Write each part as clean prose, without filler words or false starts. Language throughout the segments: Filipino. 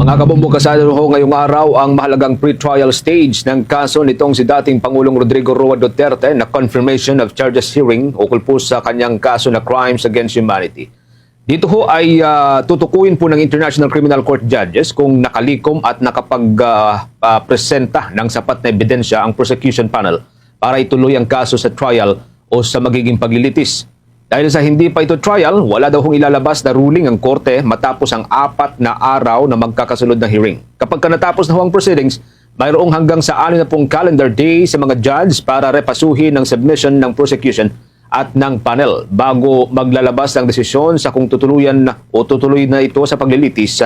Mga kabombo, kasado ho ngayong araw ang mahalagang pre-trial stage ng kaso nitong si dating Pangulong Rodrigo Roa Duterte na confirmation of charges hearing ukol po sa kanyang kaso na crimes against humanity. Dito ho ay tutukuyin po ng International Criminal Court judges kung nakalikom at nakapag-presenta ng sapat na ebidensya ang prosecution panel para ituloy ang kaso sa trial o sa magiging paglilitis. Dahil sa hindi pa ito trial, wala daw hong ilalabas na ruling ang korte matapos ang 4 na araw na magkakasunod na hearing. Kapag natapos na ho ang proceedings, mayroong hanggang sa 6 na pong calendar day sa mga judge para repasuhin ang submission ng prosecution at ng panel bago maglalabas ng desisyon sa kung tutuluyan o tutuloy na ito sa paglilitis.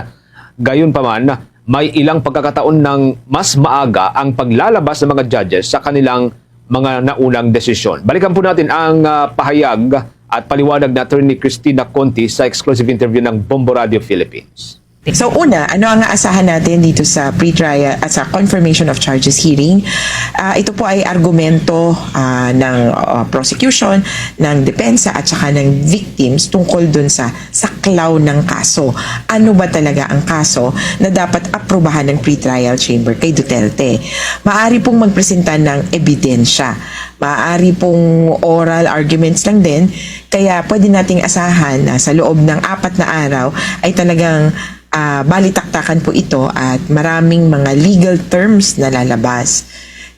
Gayunpaman, may ilang pagkakataon ng mas maaga ang paglalabas ng mga judges sa kanilang mga naunang desisyon. Balikan po natin ang pahayag at paliwanag na Attorney Cristina Conti sa exclusive interview ng Bombo Radio Philippines. So una, ano ang aasahan natin dito sa pre-trial at sa confirmation of charges hearing? Ito po ay argumento ng prosecution, ng depensa at saka ng victims tungkol dun sa saklaw ng kaso. Ano ba talaga ang kaso na dapat aprubahan ng pre-trial chamber kay Duterte? Maaari pong magpresenta ng ebidensya. Maaari pong oral arguments lang din. Kaya pwede nating asahan na sa loob ng 4 na araw ay talagang balitaktakan po ito at maraming mga legal terms na lalabas.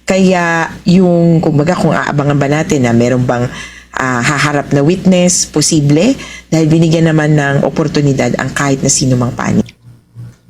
Kaya yung kumbaga kung aabangan ba natin na meron bang haharap na witness, posible, dahil binigyan naman ng oportunidad ang kahit na sino mang panig.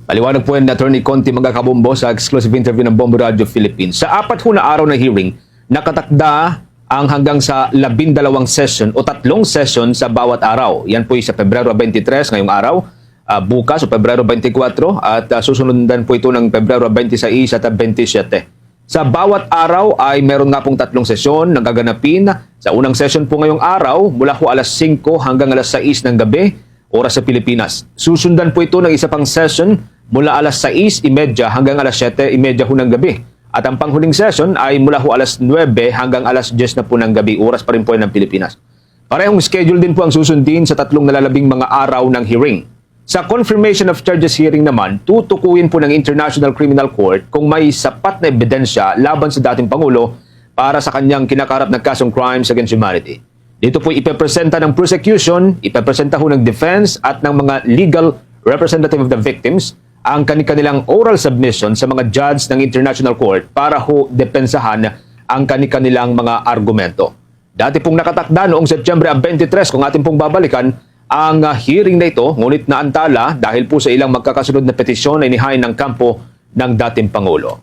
Paliwanag po yan na Attorney Conti, mga kabombo, sa exclusive interview ng Bombo Radio Philippines. Sa 4 na araw na hearing, nakatakda ang hanggang sa 12 session o 3 session sa bawat araw. Yan po sa Pebrero 23 ngayong araw, bukas o Pebrero 24 at susundan po ito ng Pebrero 26 at 27. Sa bawat araw ay meron nga pong 3 sesyon na gaganapin. Sa unang session po ngayong araw, mula po alas 5 hanggang alas 6 ng gabi, oras sa Pilipinas. Susundan po ito ng isa pang session mula alas 6:30 hanggang alas 7:30 ho ng gabi. At ang panghuling session ay mula ho alas 9 hanggang alas 10 na po ng gabi, oras pa rin po ng Pilipinas. Parehong schedule din po ang susundin sa 3 nalalabing mga araw ng hearing. Sa confirmation of charges hearing naman, tutukuyin po ng International Criminal Court kung may sapat na ebidensya laban sa dating Pangulo para sa kanyang kinakarap na kasong crimes against humanity. Dito po ipepresenta ng prosecution, ipepresenta ho ng defense at ng mga legal representative of the victims ang kanilang oral submission sa mga judge ng International Court para ho depensahan ang kanilang mga argumento. Dati pong nakatakda noong Setyembre 23 kung ating pong babalikan ang hearing na ito, ngunit naantala dahil po sa ilang magkakasunod na petisyon na inihain ng kampo ng dating Pangulo.